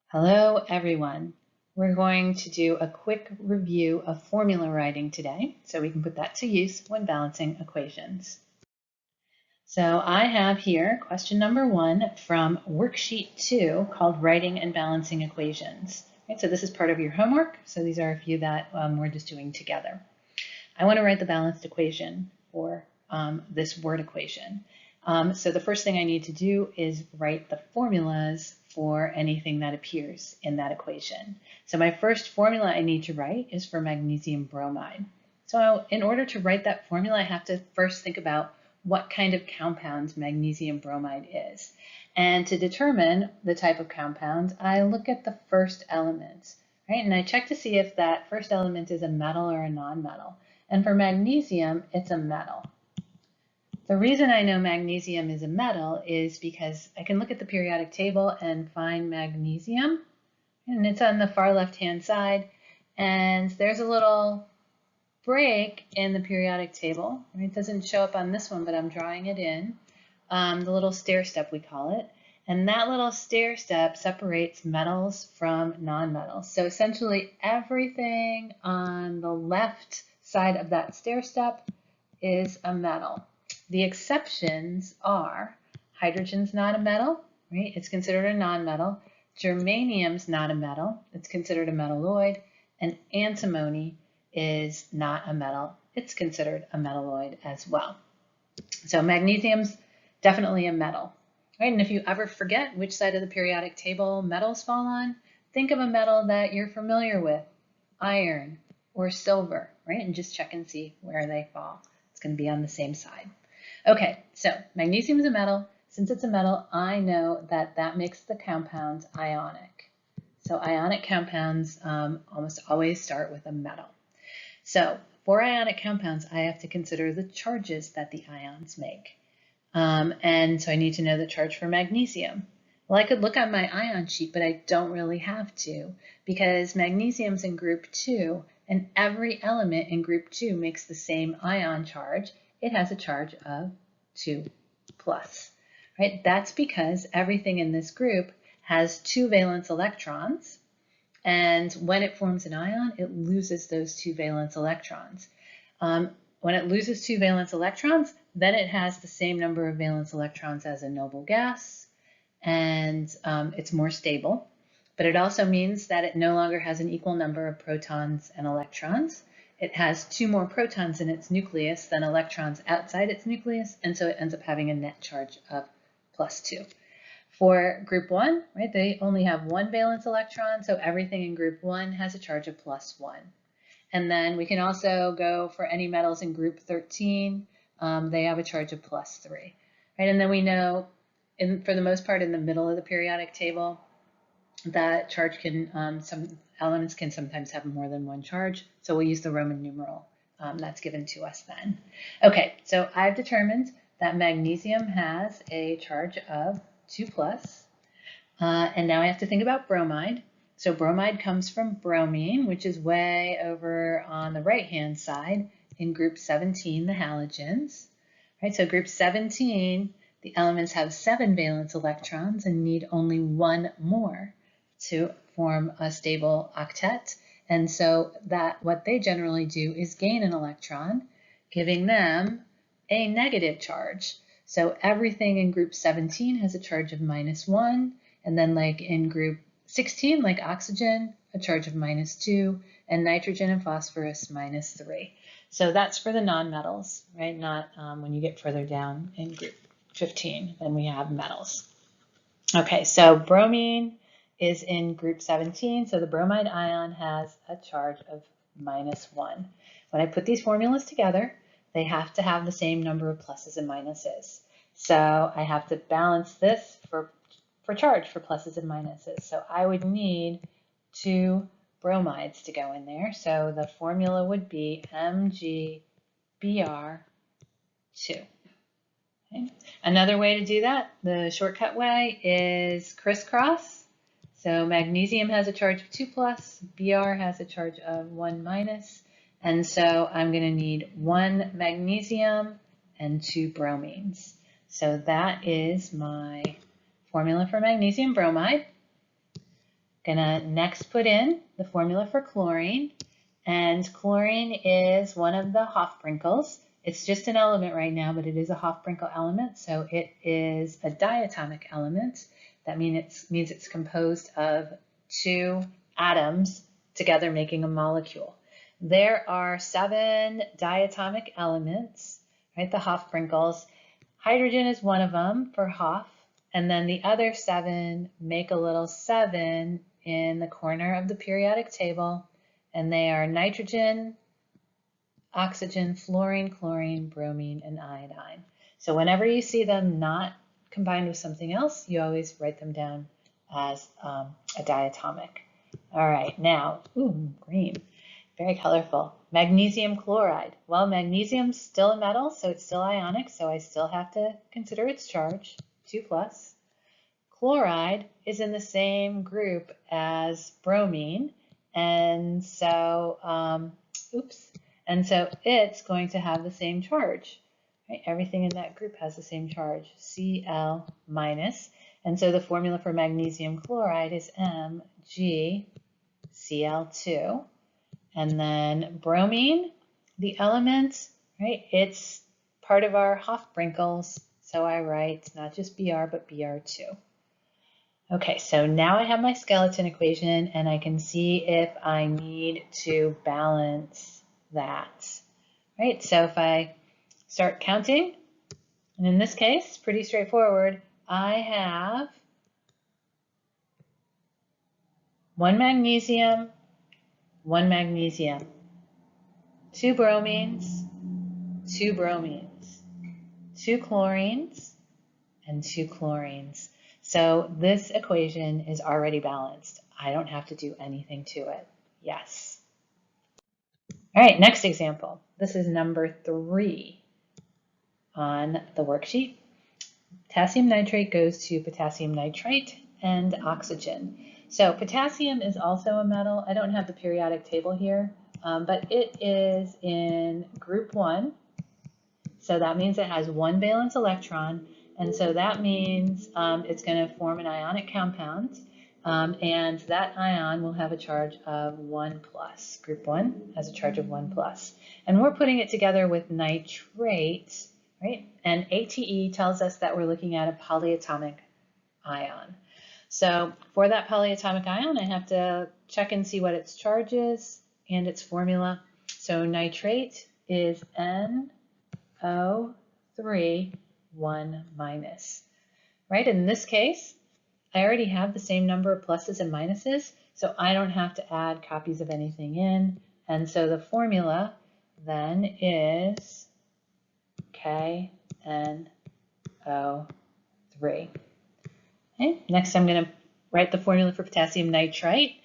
Hello, everyone. We're going to do a quick review of formula writing today, so we can put that to use when balancing equations. So I have here question number 1 from worksheet 2 called Writing and Balancing Equations. Okay, so this is part of your homework, so these are a few that we're just doing together. I want to write the balanced equation for this word equation. So the first thing I need to do is write the formulas for anything that appears in that equation. So my first formula I need to write is for magnesium bromide. So in order to write that formula, I have to first think about what kind of compound magnesium bromide is. And to determine the type of compound, I look at the first element, right? And I check to see if that first element is a metal or a non-metal. And for magnesium, it's a metal. The reason I know magnesium is a metal is because I can look at the periodic table and find magnesium, and it's on the far left-hand side, and there's a little break in the periodic table. It doesn't show up on this one, but I'm drawing it in, the little stair step we call it, and that little stair step separates metals from non-metals. So essentially everything on the left side of that stair step is a metal. The exceptions are hydrogen's not a metal, right? It's considered a non-metal. Germanium's not a metal. It's considered a metalloid. And antimony is not a metal. It's considered a metalloid as well. So magnesium's definitely a metal, right? And if you ever forget which side of the periodic table metals fall on, think of a metal that you're familiar with, iron or silver, right? And just check and see where they fall. It's going to be on the same side. Okay, so magnesium is a metal. Since it's a metal, I know that that makes the compound ionic. So ionic compounds almost always start with a metal. So for ionic compounds, I have to consider the charges that the ions make. And so I need to know the charge for magnesium. Well, I could look on my ion sheet, but I don't really have to because magnesium's in group 2, and every element in group 2 makes the same ion charge. It has a charge of 2+, right? That's because everything in this group has 2 valence electrons, and when it forms an ion, it loses those 2 valence electrons. When it loses 2 valence electrons, then it has the same number of valence electrons as a noble gas, and it's more stable. But it also means that it no longer has an equal number of protons and electrons. It has 2 more protons in its nucleus than electrons outside its nucleus, and so it ends up having a net charge of +2. For group 1, right, they only have 1 valence electron, so everything in group 1 has a charge of +1. And then we can also go for any metals in group 13, they have a charge of +3. Right? And then we know, for the most part, in the middle of the periodic table, that charge can, some elements can sometimes have more than 1 charge, so we'll use the Roman numeral that's given to us then. Okay, so I've determined that magnesium has a charge of 2+, and now I have to think about bromide. So bromide comes from bromine, which is way over on the right-hand side in group 17, the halogens. Right, so group 17, the elements have 7 valence electrons and need only 1 more to form a stable octet. And so that what they generally do is gain an electron, giving them a negative charge. So everything in group 17 has a charge of -1, and then like in group 16, like oxygen, a charge of -2, and nitrogen and phosphorus -3. So that's for the nonmetals, right? Not when you get further down in group 15, then we have metals. Okay, so bromine is in group 17, so the bromide ion has a charge of -1. When I put these formulas together, they have to have the same number of pluses and minuses. So I have to balance this for charge for pluses and minuses. So I would need 2 bromides to go in there. So the formula would be MgBr2. Okay. Another way to do that, the shortcut way, is crisscross. So magnesium has a charge of 2+, Br has a charge of 1-, and so I'm going to need 1 magnesium and 2 bromines. So that is my formula for magnesium bromide. Gonna next put in the formula for chlorine, and chlorine is one of the Hofbrinkels. It's just an element right now, but it is a Hofbrinkel element, so it is a diatomic element. That means it's composed of two atoms together making a molecule. There are 7 diatomic elements, right? The Hofbrinkels. Hydrogen is one of them for Hof, and then the other 7 make a little 7 in the corner of the periodic table, and they are nitrogen, oxygen, fluorine, chlorine, bromine, and iodine. So whenever you see them not combined with something else, you always write them down as a diatomic. All right, now, ooh, green, very colorful. Magnesium chloride. Well, magnesium's still a metal, so it's still ionic, so I still have to consider its charge, 2+. Chloride is in the same group as bromine, and so, and so it's going to have the same charge. Right? Everything in that group has the same charge, Cl-. And so the formula for magnesium chloride is MgCl2. And then bromine, the element, right? It's part of our Hofbrinkels, so I write not just Br, but Br2. Okay, so now I have my skeleton equation, and I can see if I need to balance that, right? So if I start counting, and in this case, pretty straightforward, I have 1 magnesium, 1 magnesium, 2 bromines, 2 bromines, 2 chlorines, and 2 chlorines. So this equation is already balanced. I don't have to do anything to it. Yes. All right, next example. This is number 3 on the worksheet. Potassium nitrate goes to potassium nitrite and oxygen. So potassium is also a metal. I don't have the periodic table here, but it is in group 1. So that means it has 1 valence electron. And so that means it's going to form an ionic compound, and that ion will have a charge of 1+. Group 1 has a charge of 1+. And we're putting it together with nitrate, right? And ATE tells us that we're looking at a polyatomic ion. So for that polyatomic ion, I have to check and see what its charge is and its formula. So nitrate is NO3, 1-, right? In this case, I already have the same number of pluses and minuses, so I don't have to add copies of anything in. And so the formula then is KNO3. Okay, next I'm going to write the formula for potassium nitrite.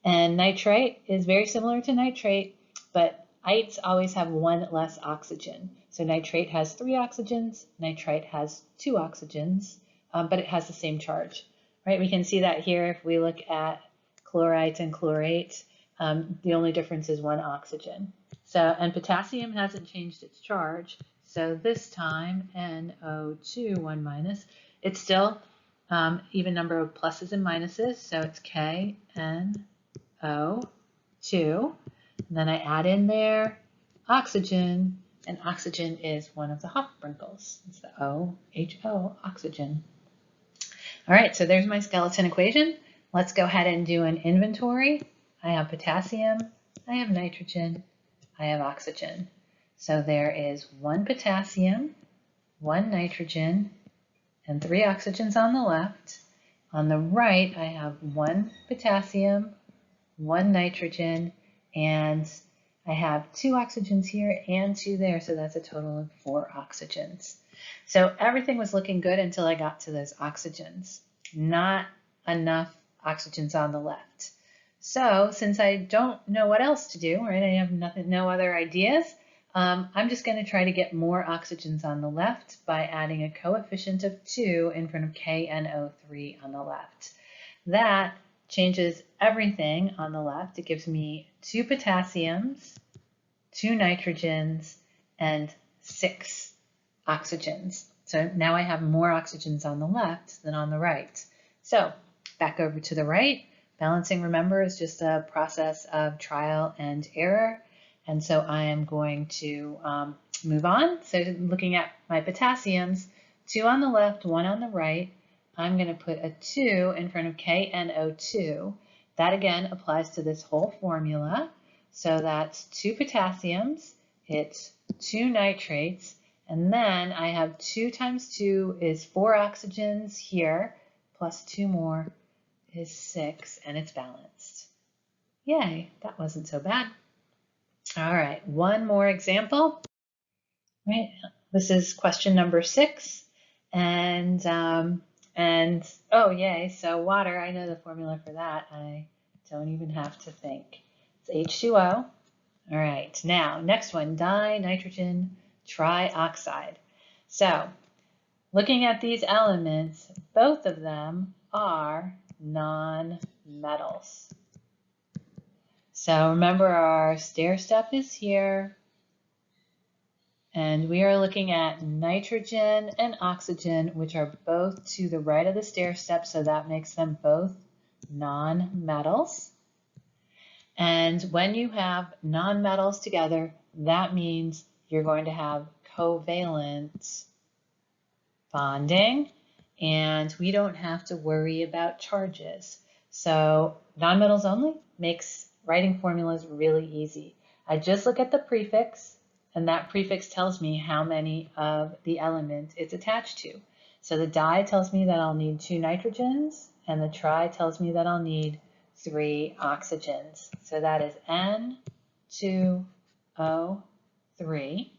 And nitrite is very similar to nitrate, but ites always have 1 less oxygen. So nitrate has 3 oxygens, nitrite has 2 oxygens, but it has the same charge, right? We can see that here if we look at chlorites and chlorates, the only difference is 1 oxygen. So, and potassium hasn't changed its charge, so this time NO2, 1-, it's still even number of pluses and minuses, so it's KNO2. And then I add in there oxygen, and oxygen is one of the Hofbrinkels. It's the OHO, oxygen. All right, so there's my skeleton equation. Let's go ahead and do an inventory. I have potassium, I have nitrogen, I have oxygen. So there is 1 potassium, 1 nitrogen, and 3 oxygens on the left. On the right, I have 1 potassium, 1 nitrogen, and I have 2 oxygens here and 2 there, so that's a total of 4 oxygens. So everything was looking good until I got to those oxygens. Not enough oxygens on the left. So since I don't know what else to do, right, I have no other ideas, I'm just going to try to get more oxygens on the left by adding a coefficient of 2 in front of KNO3 on the left. That changes everything on the left. It gives me 2 potassiums, 2 nitrogens, and 6 oxygens. So now I have more oxygens on the left than on the right. So back over to the right, Balancing, remember, is just a process of trial and error. And so I am going to move on. So looking at my potassiums, 2 on the left, 1 on the right, I'm going to put a 2 in front of KNO2. That again applies to this whole formula. So that's 2 potassiums, it's 2 nitrates, and then I have 2 times 2 is 4 oxygens here, plus 2 more is 6, and it's balanced. Yay, that wasn't so bad. All right, one more example. Right, this is question number 6, and oh yay, so water, I know the formula for that. I don't even have to think. It's H2O. All right, now next one, dinitrogen trioxide. So looking at these elements, both of them are non-metals. So remember, our stair step is here, and we are looking at nitrogen and oxygen, which are both to the right of the stair step, so that makes them both non-metals. And when you have non-metals together, that means you're going to have covalent bonding, and we don't have to worry about charges. So non-metals only makes writing formulas really easy. I just look at the prefix, and that prefix tells me how many of the element it's attached to. So the di tells me that I'll need 2 nitrogens, and the tri tells me that I'll need 3 oxygens. So that is N2O3.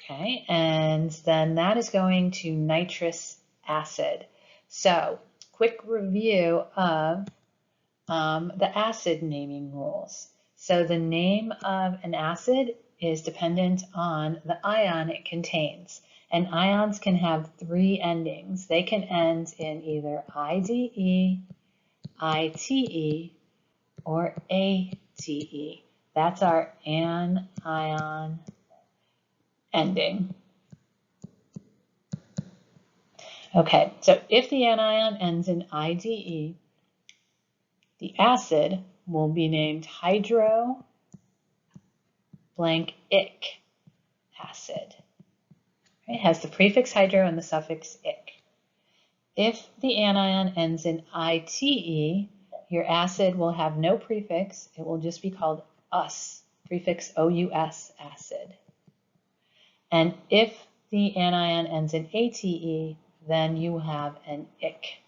Okay, and then that is going to nitrous acid. So quick review of the acid naming rules. So the name of an acid is dependent on the ion it contains. And ions can have 3 endings. They can end in either IDE, ITE, or ATE. That's our anion ending. Okay, so if the anion ends in IDE, the acid will be named hydro blank ic acid. It has the prefix hydro and the suffix ic. If the anion ends in ITE, your acid will have no prefix. It will just be called us, prefix OUS acid. And if the anion ends in ATE, then you have an ic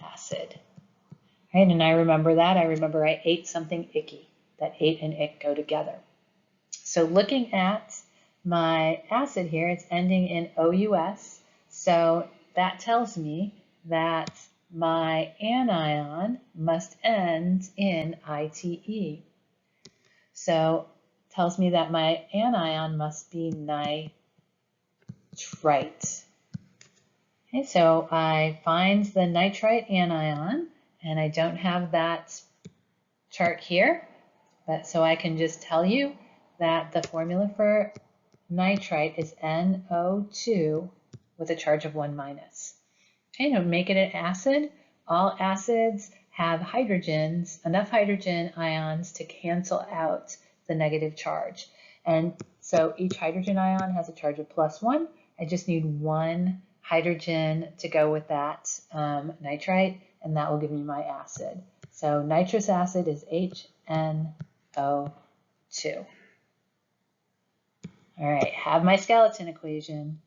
acid. Right? And I remember that. I remember I ate something icky. That ate and ic go together. So looking at my acid here, it's ending in OUS. So that tells me that my anion must end in ITE. So it tells me that my anion must be nitrite. Okay, so I find the nitrite anion, and I don't have that chart here, but so I can just tell you that the formula for nitrite is NO2 with a charge of 1 minus. Okay, to make it an acid, all acids have hydrogens, enough hydrogen ions to cancel out the negative charge. And so each hydrogen ion has a charge of +1. I just need 1 hydrogen to go with that nitrite, and that will give me my acid. So nitrous acid is HNO2. All right, have my skeleton equation,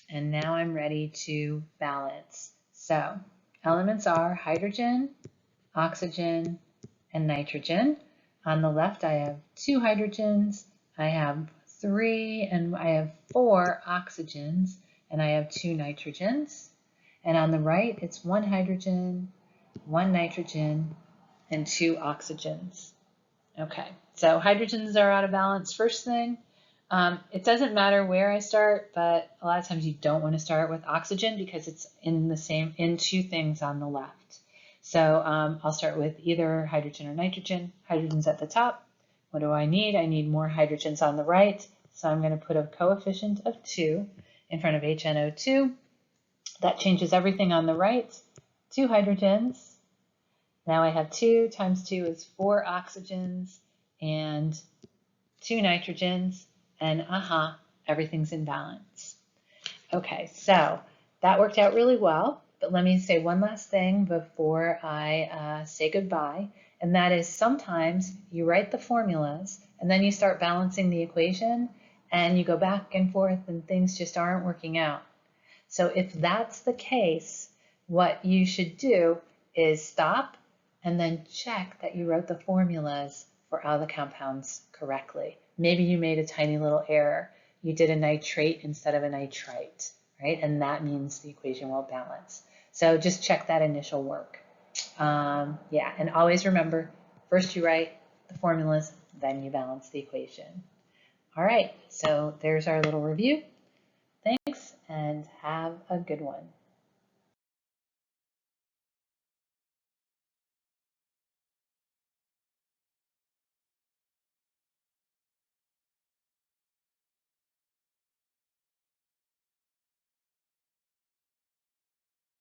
and now I'm ready to balance. So elements are hydrogen, oxygen, and nitrogen. On the left, I have 2 hydrogens, I have 3, and I have 4 oxygens, and I have 2 nitrogens. And on the right, it's 1 hydrogen, 1 nitrogen, and 2 oxygens. Okay, so hydrogens are out of balance first thing. It doesn't matter where I start, but a lot of times you don't want to start with oxygen because it's in 2 things on the left. So I'll start with either hydrogen or nitrogen. Hydrogen's at the top. What do I need? I need more hydrogens on the right. So I'm going to put a coefficient of 2 in front of HNO2. That changes everything on the right. 2 hydrogens. Now I have 2 times 2 is 4 oxygens and 2 nitrogens, and everything's in balance. Okay, so that worked out really well, but let me say one last thing before I say goodbye, and that is sometimes you write the formulas and then you start balancing the equation and you go back and forth and things just aren't working out. So if that's the case, what you should do is stop and then check that you wrote the formulas for all the compounds correctly. Maybe you made a tiny little error. You did a nitrate instead of a nitrite, right? And that means the equation won't balance. So just check that initial work. Yeah, and always remember, first you write the formulas, then you balance the equation. All right, so there's our little review. Thanks, and have a good one.